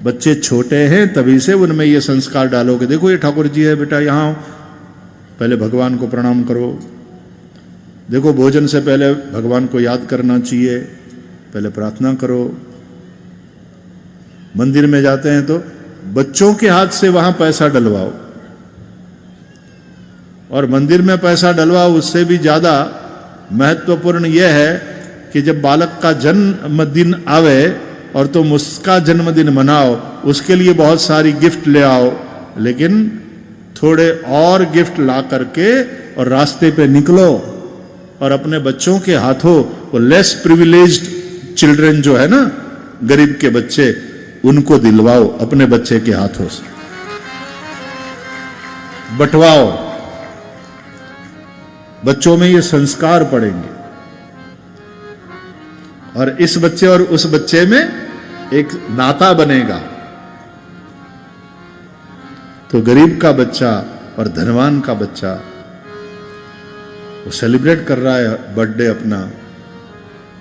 बच्चे छोटे हैं तभी से उनमें ये संस्कार डालोगे, देखो ये ठाकुर जी है बेटा, यहाँ आओ, पहले भगवान को प्रणाम करो, देखो भोजन से पहले भगवान को याद करना चाहिए, पहले प्रार्थना करो। मंदिर में जाते हैं तो बच्चों के हाथ से वहां पैसा डलवाओ, और मंदिर में पैसा डलवाओ उससे भी ज्यादा महत्वपूर्ण यह है कि जब बालक का जन्मदिन आवे और तुम उसका जन्मदिन मनाओ, उसके लिए बहुत सारी गिफ्ट ले आओ, लेकिन थोड़े और गिफ्ट ला करके और रास्ते पे निकलो और अपने बच्चों के हाथों, वो लेस प्रिविलेज्ड चिल्ड्रन जो है ना, गरीब के बच्चे, उनको दिलवाओ अपने बच्चे के हाथों से, बंटवाओ। बच्चों में ये संस्कार पड़ेंगे और इस बच्चे और उस बच्चे में एक नाता बनेगा। तो गरीब का बच्चा और धनवान का बच्चा वो सेलिब्रेट कर रहा है बर्थडे अपना,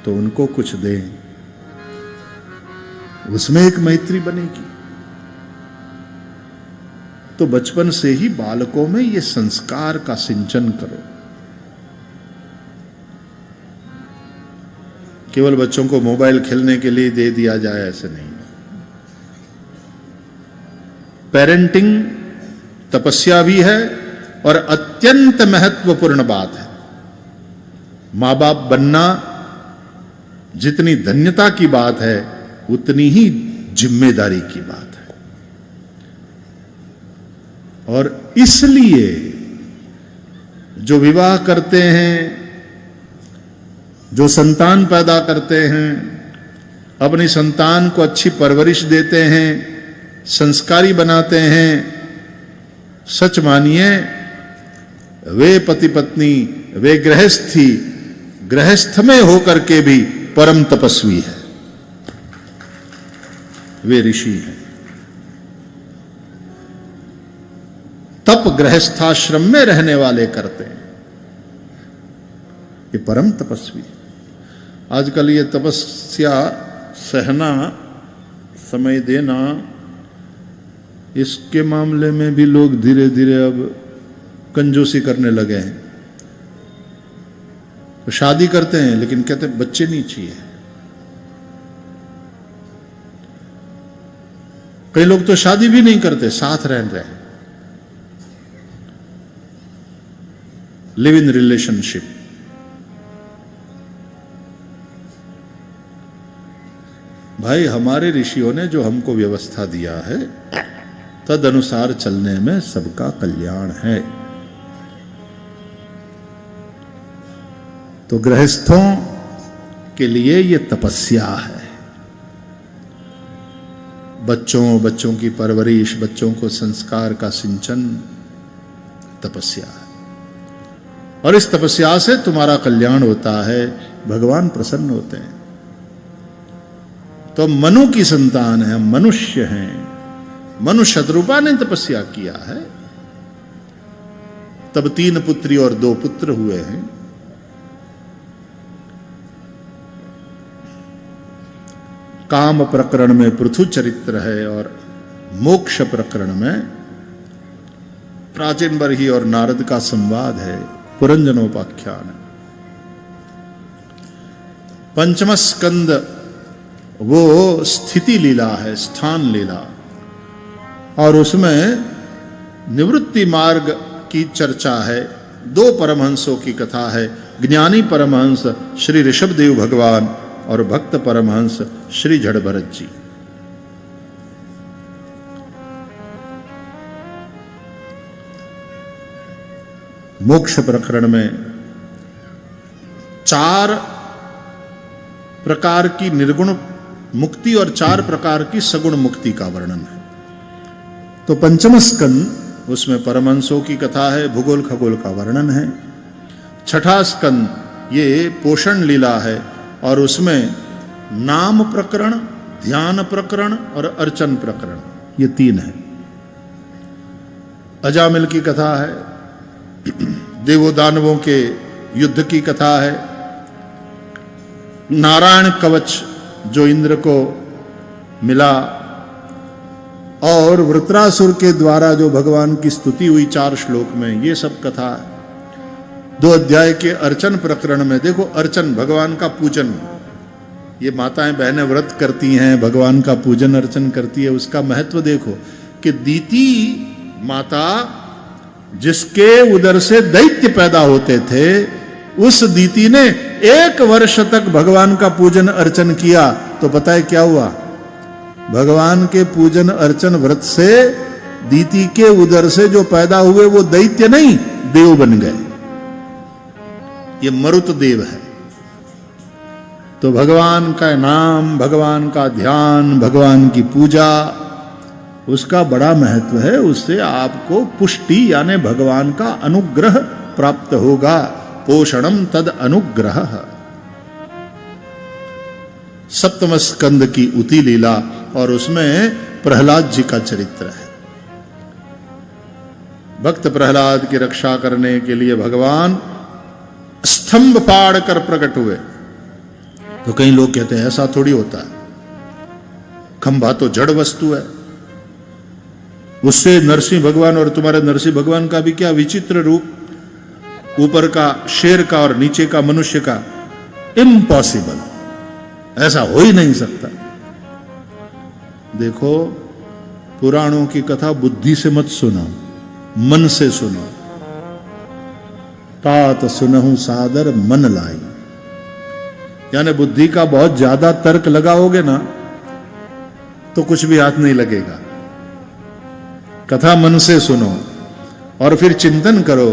तो उनको कुछ दें, उसमें एक मैत्री बनेगी। तो बचपन से ही बालकों में ये संस्कार का सिंचन करो। केवल बच्चों को मोबाइल खेलने के लिए दे दिया जाए ऐसे नहीं। पेरेंटिंग तपस्या भी है और अत्यंत महत्वपूर्ण बात है। मां बाप बनना जितनी धन्यता की बात है उतनी ही जिम्मेदारी की बात है। और इसलिए जो विवाह करते हैं, जो संतान पैदा करते हैं, अपनी संतान को अच्छी परवरिश देते हैं, संस्कारी बनाते हैं, सच मानिए वे पति पत्नी, वे गृहस्थ में होकर के भी परम तपस्वी है, वे ऋषि हैं। तप गृहस्थाश्रम में रहने वाले करते हैं, ये परम तपस्वी। आजकल ये तपस्या, सहना, समय देना, इसके मामले में भी लोग धीरे धीरे अब कंजूसी करने लगे हैं। तो शादी करते हैं लेकिन कहते हैं बच्चे नहीं चाहिए। कई लोग तो शादी भी नहीं करते, साथ रह रहे हैं, लिव इन रिलेशनशिप। भाई हमारे ऋषियों ने जो हमको व्यवस्था दिया है तद अनुसार चलने में सबका कल्याण है। तो गृहस्थों के लिए यह तपस्या है। बच्चों की परवरिश, बच्चों को संस्कार का सिंचन तपस्या है। और इस तपस्या से तुम्हारा कल्याण होता है, भगवान प्रसन्न होते हैं। तो मनु की संतान है, मनुष्य हैं। मनु शतरूपा ने तपस्या किया है, तब 3 पुत्री और 2 पुत्र हुए हैं। काम प्रकरण में पृथु चरित्र है और मोक्ष प्रकरण में प्राचीन बरही और नारद का संवाद है, पुरंजनोपाख्यान। पंचम स्कंद वो स्थिति लीला है, स्थान लीला, और उसमें निवृत्ति मार्ग की चर्चा है। 2 परमहंसों की कथा है, ज्ञानी परमहंस श्री ऋषभदेव भगवान और भक्त परमहंस श्री जड़ भरत जी। मोक्ष प्रकरण में 4 प्रकार की निर्गुण मुक्ति और 4 प्रकार की सगुण मुक्ति का वर्णन है। तो पंचम स्कंद उसमें परमहंसों की कथा है, भूगोल खगोल का वर्णन है। छठा स्कंद ये पोषण लीला है और उसमें नाम प्रकरण, ध्यान प्रकरण और अर्चन प्रकरण, ये 3 है। अजामिल की कथा है, देवों दानवों के युद्ध की कथा है। नारायण कवच जो इंद्र को मिला और वृत्रासुर के द्वारा जो भगवान की स्तुति हुई 4 श्लोक में, ये सब कथा 2 अध्याय के अर्चन प्रकरण में देखो। अर्चन भगवान का पूजन, ये माताएं बहनें व्रत करती हैं, भगवान का पूजन अर्चन करती है, उसका महत्व देखो कि दीति माता जिसके उदर से दैत्य पैदा होते थे, उस दीति ने 1 वर्ष तक भगवान का पूजन अर्चन किया, तो पता है क्या हुआ? भगवान के पूजन अर्चन व्रत से दीति के उदर से जो पैदा हुए वो दैत्य नहीं, देव बन गए। ये मरुत देव है। तो भगवान का नाम, भगवान का ध्यान, भगवान की पूजा, उसका बड़ा महत्व है। उससे आपको पुष्टि यानी भगवान का अनुग्रह प्राप्त होगा। पोषणम तद अनुग्रह। 7वें स्कंद की उति लीला, और उसमें प्रहलाद जी का चरित्र है। भक्त प्रहलाद की रक्षा करने के लिए भगवान स्तंभ फाड़ कर प्रकट हुए। तो कई लोग कहते हैं ऐसा थोड़ी होता है, खंभा तो जड़ वस्तु है, उससे नरसिंह भगवान और तुम्हारे नरसिंह भगवान का भी क्या विचित्र रूप, ऊपर का शेर का और नीचे का मनुष्य का। इम्पॉसिबल, ऐसा हो ही नहीं सकता। देखो, पुराणों की कथा बुद्धि से मत सुनो, मन से सुनो। तात सुनहु सादर मन लाई, यानी बुद्धि का बहुत ज्यादा तर्क लगाओगे ना तो कुछ भी हाथ नहीं लगेगा। कथा मन से सुनो और फिर चिंतन करो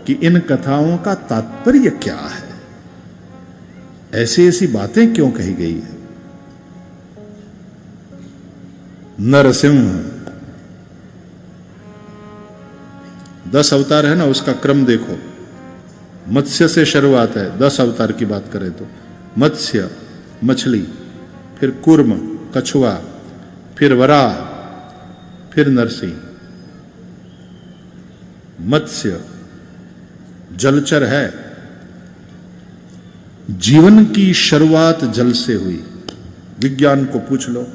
कि इन कथाओं का तात्पर्य क्या है, ऐसी ऐसी बातें क्यों कही गई है। नरसिंह 10 अवतार है ना, उसका क्रम देखो। मत्स्य से शुरुआत है, 10 अवतार की बात करें तो मत्स्य मछली, फिर कूर्म कछुआ, फिर वराह, फिर नरसिंह। मत्स्य जलचर है, जीवन की शुरुआत जल से हुई। विज्ञान को पूछ लो,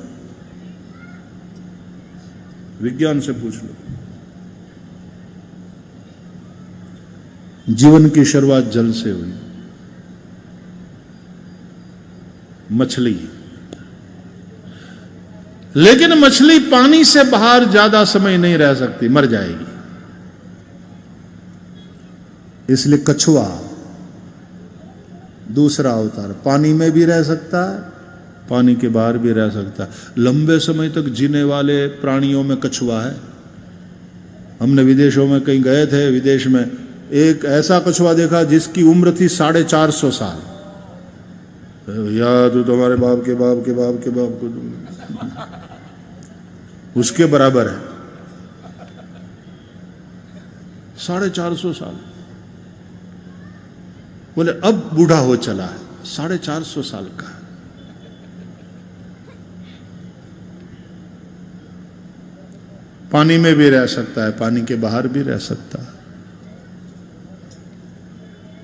विज्ञान से पूछ लो, जीवन की शुरुआत जल से हुई। मछली, लेकिन मछली पानी से बाहर ज्यादा समय नहीं रह सकती, मर जाएगी। इसलिए कछुआ दूसरा अवतार, पानी में भी रह सकता है, पानी के बाहर भी रह सकता है। लंबे समय तक जीने वाले प्राणियों में कछुआ है। हमने विदेशों में कहीं गए थे, विदेश में एक ऐसा कछुआ देखा जिसकी उम्र थी 450 साल। या तो तुम्हारे बाप के बाप के बाप के बाप को उसके बराबर है, 450 साल। बोले अब बूढ़ा हो चला है, 450 साल का। पानी में भी रह सकता है, पानी के बाहर भी रह सकता है,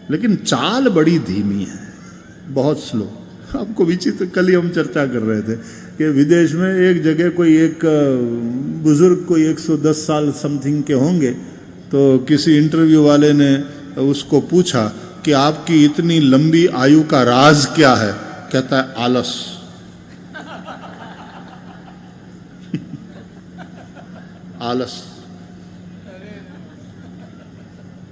लेकिन चाल बड़ी धीमी है, बहुत स्लो। आपको विचित्र, कल ही हम चर्चा कर रहे थे कि विदेश में एक जगह कोई एक बुजुर्ग, कोई 110 साल समथिंग के होंगे, तो किसी इंटरव्यू वाले ने उसको पूछा कि आपकी इतनी लंबी आयु का राज क्या है? कहता है आलस। आलस,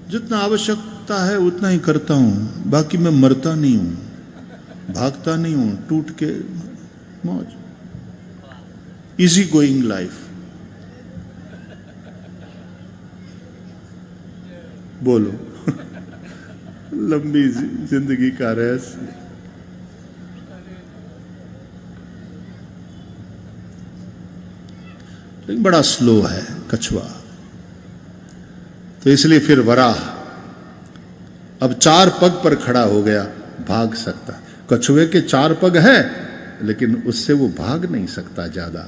जितना आवश्यकता है उतना ही करता हूं, बाकी मैं मरता नहीं हूं, भागता नहीं हूं, टूट के मौज, इजी गोइंग लाइफ। बोलो लंबी जिंदगी का रहस्य। लेकिन बड़ा स्लो है कछुआ, तो इसलिए फिर वराह अब 4 पग पर खड़ा हो गया, भाग सकता। कछुए के 4 पग है, लेकिन उससे वो भाग नहीं सकता ज्यादा,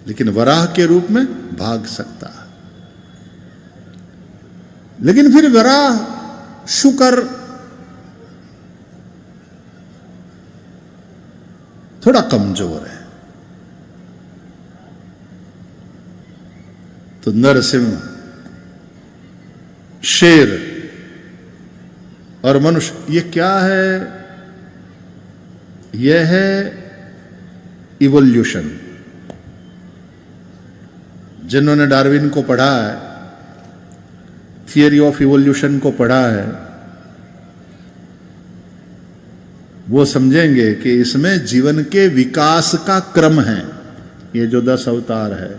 लेकिन वराह के रूप में भाग सकता। लेकिन फिर वराह शुकर थोड़ा कमजोर है, तो नरसिंह, शेर और मनुष्य, ये क्या है? यह है इवोल्यूशन। जिन्होंने डार्विन को पढ़ा है, थियरी ऑफ इवोल्यूशन को पढ़ा है, वो समझेंगे कि इसमें जीवन के विकास का क्रम है। ये जो 10 अवतार है,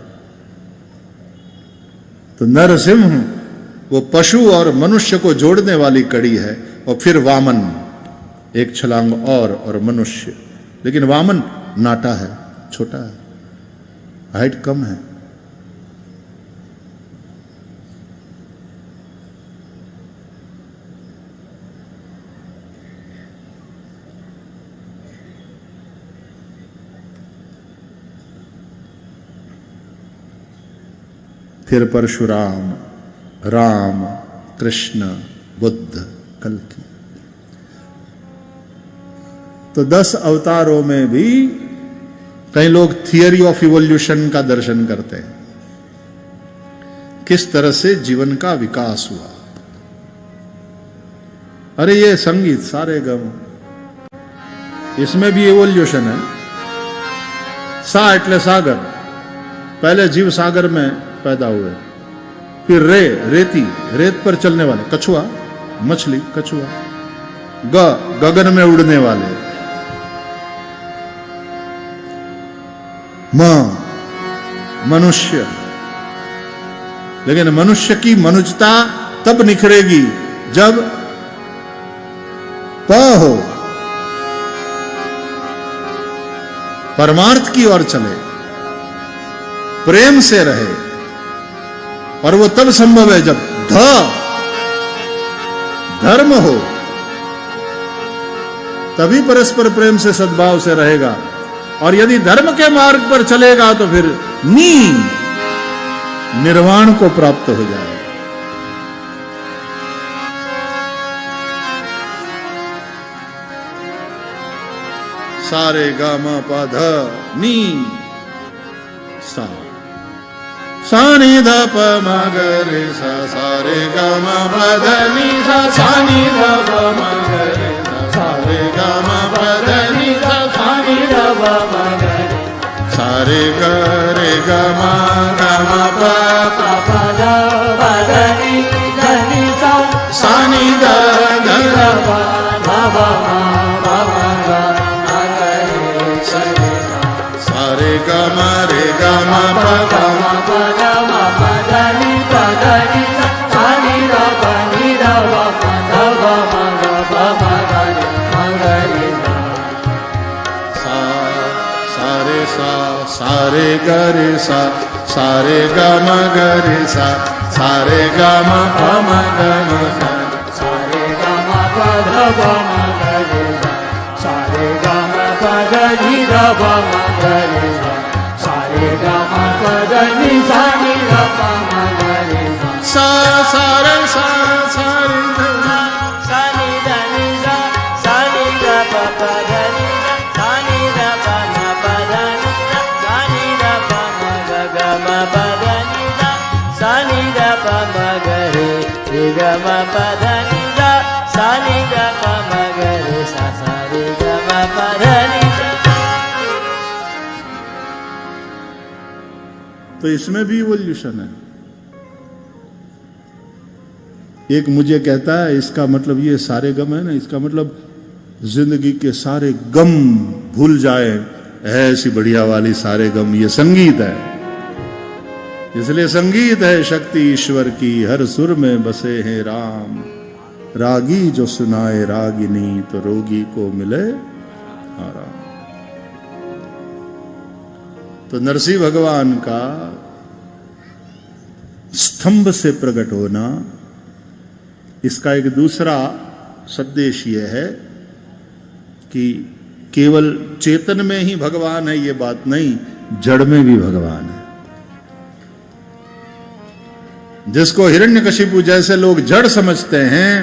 तो नरसिंह वो पशु और मनुष्य को जोड़ने वाली कड़ी है, और फिर वामन, एक छलांग और मनुष्य। लेकिन वामन नाटा है, छोटा है, हाइट कम है। फिर परशुराम, राम, कृष्ण, बुद्ध, कल्कि। तो 10 अवतारों में भी कई लोग थियरी ऑफ इवोल्यूशन का दर्शन करते हैं, किस तरह से जीवन का विकास हुआ। अरे ये संगीत सारे गम, इसमें भी इवोल्यूशन है। सा एटले सागर, पहले जीव सागर में पैदा हुए, फिर रेती, रेत पर चलने वाले, कछुआ, मछली, कछुआ। गगन में उड़ने वाले, मनुष्य। लेकिन मनुष्य की मनुष्यता तब निखरेगी जब हो, परमार्थ की ओर चले, प्रेम से रहे। और वो तब संभव है जब धर्म हो, तभी परस्पर प्रेम से सद्भाव से रहेगा। और यदि धर्म के मार्ग पर चलेगा तो फिर निर्वाण को प्राप्त हो जाएगा। सारे गा मा पा ध नी सा, सा नी ध प म ग रे सा, सारे गा मा पा ध नी सा, सा नी ध प म ग रे सा, सारे गा मा पा ध नी सा, सा नी ध प म ग रे, सारे ग रे ग मा प प ध प ध नी ध नी सा, सा नी ध ध ध प ध प म प ग सारे ग म रे ग म प ग म प ध म प ध नी प ध नी सा, सा नी ध प नी ध प प ध प म ग प म ग रे म ग रे सा, सारे सा, सारे ग रे सा, सारे ग म ग रे सा, सारे ग म प म ग म सा, सारे ग म प ध प म ग रे सा, सारे ग म प ध नी ध प म ग रे सा, सारे ग म प ध नी सा नी ध प म ग रे सा, सा रे सा, सा रे ध सा नी ध नी सा, सा नी ध प प ध नी सा, सा नी ध प म प ध नी सा, सा नी ध प म ग ग म प ध नी सा, सा नी ध प म ग रे ग म प ध नी सा, सा नी ध प म ग रे सा, सा रे ग म प ध नी सा। तो इसमें भी इवोल्यूशन है। एक मुझे कहता है इसका मतलब ये सारे गम है ना, इसका मतलब जिंदगी के सारे गम भूल जाए, ऐसी बढ़िया वाली सारे गम, ये संगीत है। इसलिए संगीत है शक्ति ईश्वर की, हर सुर में बसे हैं राम। रागी जो सुनाए रागिनी, तो रोगी को मिले आराम। तो नरसिंह भगवान का स्तंभ से प्रकट होना, इसका एक दूसरा संदेश यह है कि केवल चेतन में ही भगवान है ये बात नहीं, जड़ में भी भगवान है। जिसको हिरण्यकशिपु जैसे लोग जड़ समझते हैं,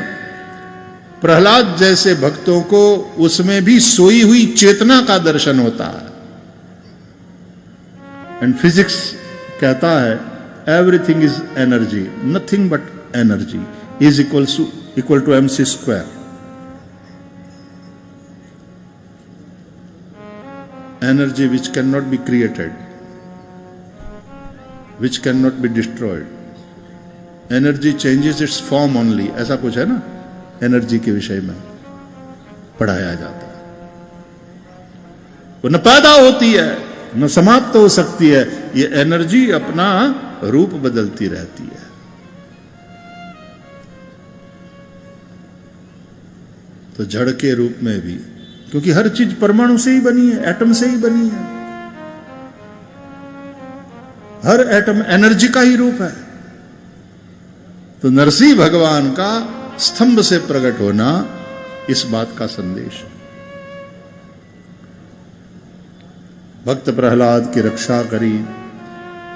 प्रहलाद जैसे भक्तों को उसमें भी सोई हुई चेतना का दर्शन होता है। एंड फिजिक्स कहता है everything is energy, nothing but energy is equal to mc square. Energy which cannot be created, which cannot be destroyed. Energy changes its form only. ऐसा कुछ है ना एनर्जी के विषय में पढ़ाया जाता है. वो न पैदा होती है न समाप्त हो सकती है. ये एनर्जी अपना रूप बदलती रहती है. तो जड़ के रूप में भी, क्योंकि हर चीज परमाणु से ही बनी है, एटम से ही बनी है. हर एटम एनर्जी का ही रूप है. तो नरसिंह भगवान का स्तंभ से प्रकट होना इस बात का संदेश है. भक्त प्रहलाद की रक्षा करी.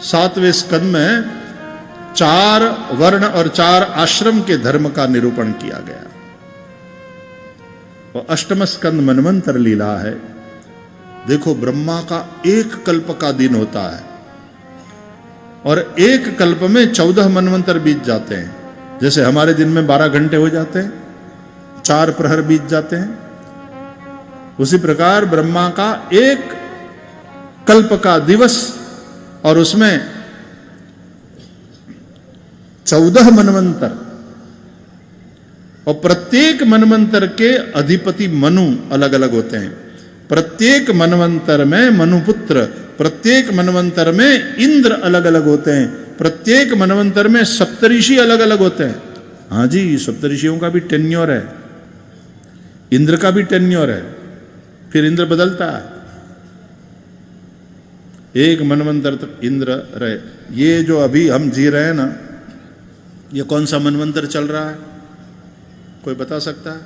7वें स्कंद में 4 वर्ण और 4 आश्रम के धर्म का निरूपण किया गया. और 8वां स्कंद मनवंतर लीला है. देखो, ब्रह्मा का 1 कल्प का दिन होता है और 1 कल्प में 14 मनवंतर बीत जाते हैं. जैसे हमारे दिन में 12 घंटे हो जाते हैं, 4 प्रहर बीत जाते हैं, उसी प्रकार ब्रह्मा का 1 कल्प का दिवस और उसमें 14 मनवंतर. और प्रत्येक मनवंतर के अधिपति मनु अलग अलग होते हैं. प्रत्येक मनवंतर में मनुपुत्र, प्रत्येक मनवंतर में इंद्र अलग अलग होते हैं, प्रत्येक मनवंतर में सप्तऋषि अलग अलग होते हैं. हाँ जी, सप्तऋषियों का भी टेन्योर है, इंद्र का भी टेन्योर है. फिर इंद्र बदलता है. 1 मनवंतर तक इंद्र रहे. ये जो अभी हम जी रहे हैं ना, ये कौन सा मनवंतर चल रहा है? कोई बता सकता है?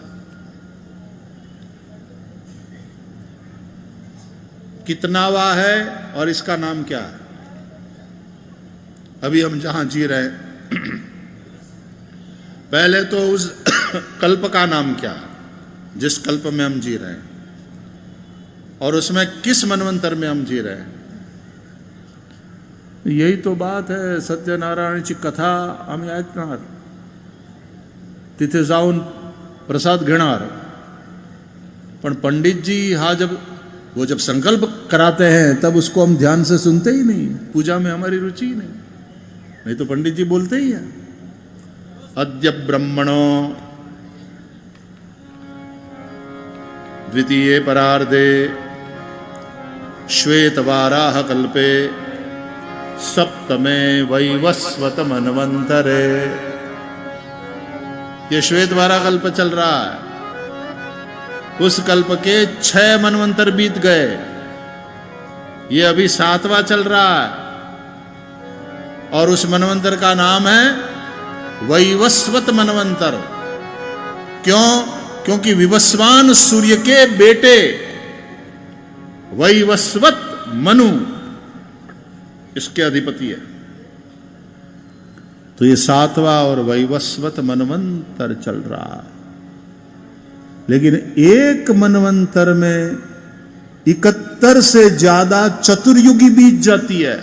कितनावा है और इसका नाम क्या है? अभी हम जहां जी रहे हैं, पहले तो उस कल्प का नाम क्या है जिस कल्प में हम जी रहे हैं, और उसमें किस मनवंतर में हम जी रहे हैं. यही तो बात है. सत्यनारायणची कथा आम्ही ऐकणार, तिथे जाऊन प्रसाद घेणार. पण पंडित जी वो जब संकल्प कराते हैं तब उसको हम ध्यान से सुनते ही नहीं. पूजा में हमारी रुचि ही नहीं तो पंडित जी बोलते ही हैं, अद्य ब्रह्मणो द्वितीये परार्धे श्वेतवाराह कल्पे सप्तमे वैवस्वत मनवंतरे. ये श्वेतवाराह कल्प चल रहा है. उस कल्प के 6 मनवंतर बीत गए. ये अभी 7वां चल रहा है और उस मनवंतर का नाम है वैवस्वत मनवंतर. क्यों? क्योंकि विवस्वान सूर्य के बेटे वैवस्वत मनु इसके अधिपति है. तो ये 7वां और वैवस्वत मनवंतर चल रहा है. लेकिन एक मनवंतर में 71 से ज्यादा चतुर्युगी बीत जाती है.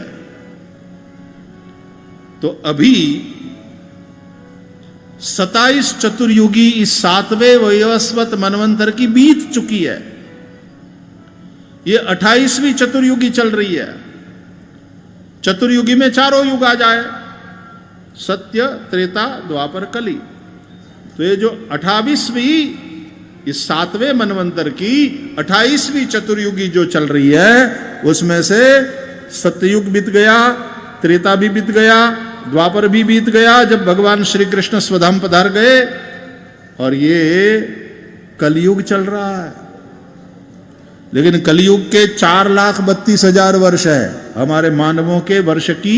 तो अभी 27 चतुर्युगी इस 7वें वैवस्वत मनवंतर की बीत चुकी है. ये 28वीं चतुर्युगी चल रही है. चतुर्युगी में 4 युग आ जाए, सत्य, त्रेता, द्वापर, कली. तो ये जो 28वीं इस 7वें मनवंतर की 28वीं चतुर्युगी जो चल रही है, उसमें से सत्ययुग बीत गया, त्रेता भी बीत गया, द्वापर भी बीत गया जब भगवान श्री कृष्ण स्वधाम पधार गए, और ये कलयुग चल रहा है. लेकिन कलयुग के 4,32,000 वर्ष है हमारे मानवों के वर्ष की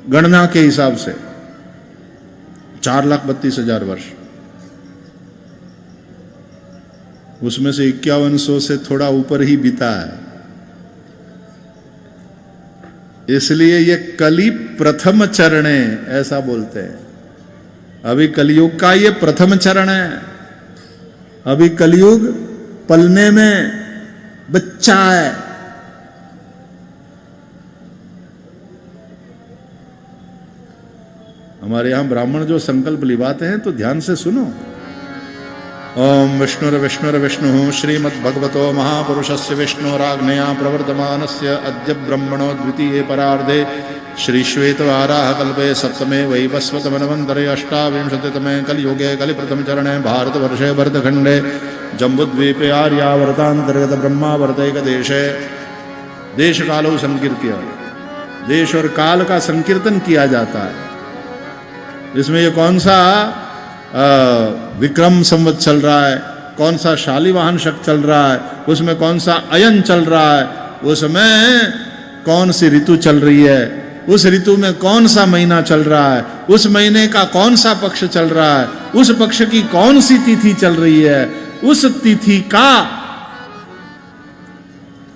गणना के हिसाब से. 4,32,000 वर्ष. उसमें से 5100 से थोड़ा ऊपर ही बीता है. इसलिए ये कली प्रथम चरण है ऐसा बोलते हैं. अभी कलयुग का ये प्रथम चरण है. अभी कलयुग पलने में बच्चा है. हमारे यहाँ ब्राह्मण जो संकल्प लिवाते हैं तो ध्यान से सुनो। ओम विष्णुर्विष्णुर्विष्णु श्रीमद्भगवतो महापुरुषस्य विष्णुराग्नया प्रवर्तमानस्य अद्य ब्रह्मणो द्वितीये परार्धे श्रीश्वेतवाराहकल्पे सप्तमे वैवस्वतमन्वन्तरे अष्टाविंशतितमे कलियुगे कलिप्रथमचरणे भारतवर्षे भरतखण्डे जम्बुद्वीपे आर्यावर्तान्तर्गत ब्रह्मावर्तैकदेशे देश कालो संकीर्त्य, देश और काल का संकीर्तन किया जाता है। इसमें ये कौन सा विक्रम संवत चल रहा है, कौन सा शालिवाहन शक चल रहा है, उसमें कौन सा अयन चल रहा है, उसमें कौन सी ऋतु चल रही है, उस ऋतु में कौन सा महीना चल रहा है, उस महीने का कौन सा पक्ष चल रहा है, उस पक्ष की कौन सी तिथि चल रही है, उस तिथि का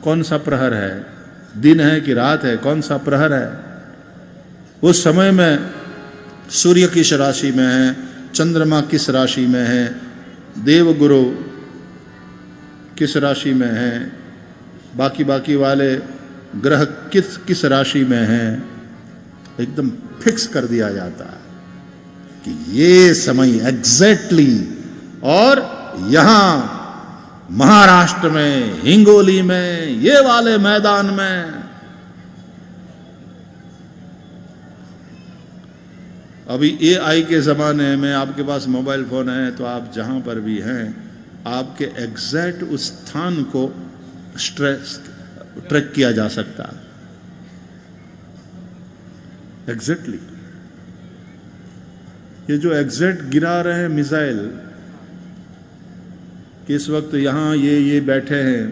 कौन सा प्रहर है, दिन है कि रात है, कौन सा प्रहर है, उस समय में सूर्य किस राशि में है, चंद्रमा किस राशि में है, देवगुरु किस राशि में है, बाकी वाले ग्रह किस राशि में हैं, एकदम फिक्स कर दिया जाता है कि ये समय एग्जैक्टली। और यहां महाराष्ट्र में हिंगोली में ये वाले मैदान में अभी AI के ज़माने में आपके पास मोबाइल फ़ोन है तो आप जहां पर भी हैं आपके एग्जैक्ट उस स्थान को ट्रैक किया जा सकता है एग्जैक्टली। ये जो एग्जैक्ट गिरा रहे हैं मिसाइल कि इस वक्त यहां ये बैठे हैं,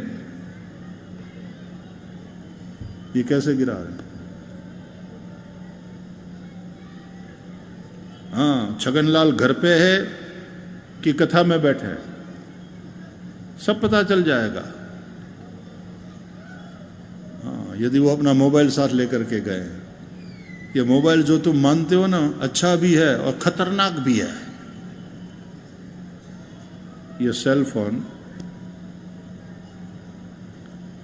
ये कैसे गिरा रहे हैं? हाँ, छगनलाल घर पे है कि कथा में बैठे हैं, सब पता चल जाएगा। हाँ, यदि वो अपना मोबाइल साथ लेकर के गए। ये मोबाइल जो तुम मानते हो ना, अच्छा भी है और खतरनाक भी है। ये सेल फोन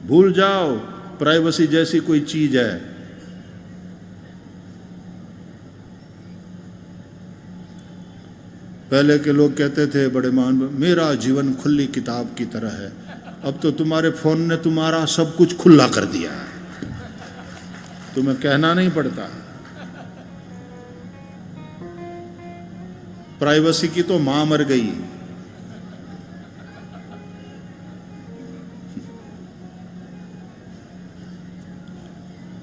भूल जाओ, प्राइवेसी जैसी कोई चीज है। पहले के लोग कहते थे बड़े महान, मेरा जीवन खुली किताब की तरह है। अब तो तुम्हारे फोन ने तुम्हारा सब कुछ खुला कर दिया है, तुम्हें कहना नहीं पड़ता। प्राइवेसी की तो मां मर गई।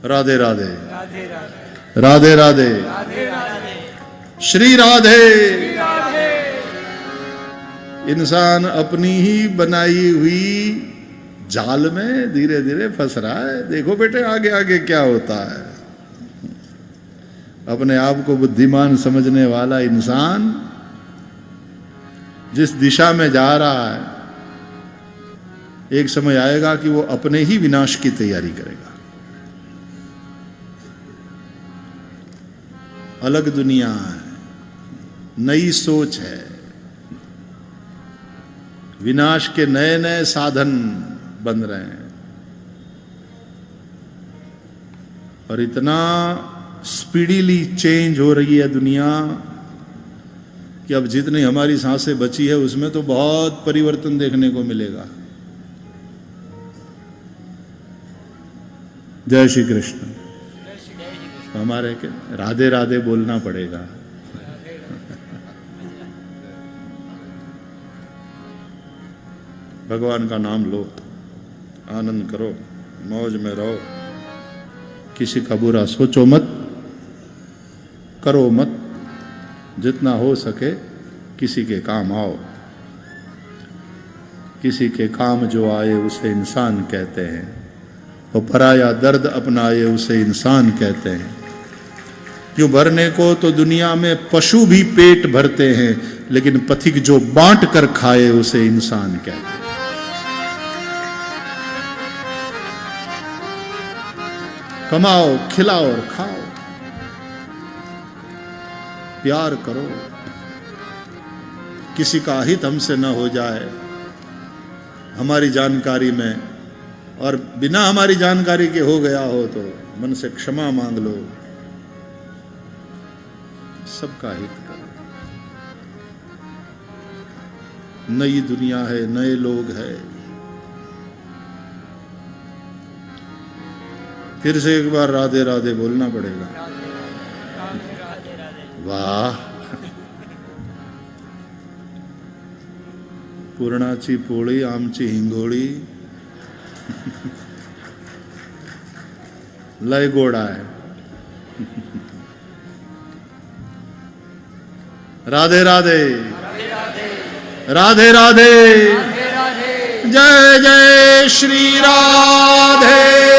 राधे राधे राधे राधे श्री राधे। इंसान अपनी ही बनाई हुई जाल में धीरे धीरे फंस रहा है। देखो बेटे आगे आगे क्या होता है। अपने आप को बुद्धिमान समझने वाला इंसान जिस दिशा में जा रहा है, एक समय आएगा कि वो अपने ही विनाश की तैयारी करेगा। अलग दुनिया है, नई सोच है, विनाश के नए नए साधन बन रहे हैं और इतना स्पीडीली चेंज हो रही है दुनिया कि अब जितनी हमारी सांसें बची है उसमें तो बहुत परिवर्तन देखने को मिलेगा। जय श्री कृष्ण। हमारे के राधे राधे बोलना पड़ेगा। भगवान का नाम लो, आनंद करो, मौज में रहो, किसी का बुरा सोचो मत, करो मत, जितना हो सके किसी के काम आओ। किसी के काम जो आए उसे इंसान कहते हैं, और पराया दर्द अपनाए उसे इंसान कहते हैं। यूं भरने को तो दुनिया में पशु भी पेट भरते हैं, लेकिन पथिक जो बांट कर खाए उसे इंसान कहते हैं। कमाओ, खिलाओ और खाओ, प्यार करो, किसी का हित हमसे न हो जाए हमारी जानकारी में, और बिना हमारी जानकारी के हो गया हो तो मन से क्षमा मांग लो। सबका हित करो। नई दुनिया है, नए लोग है। फिर से एक बार राधे राधे बोलना पड़ेगा। वाह, पुरणाची पोळी आमची हिंगोळी, लय गोड़ा है। राधे राधे, राधे राधे, जय जय श्री राधे।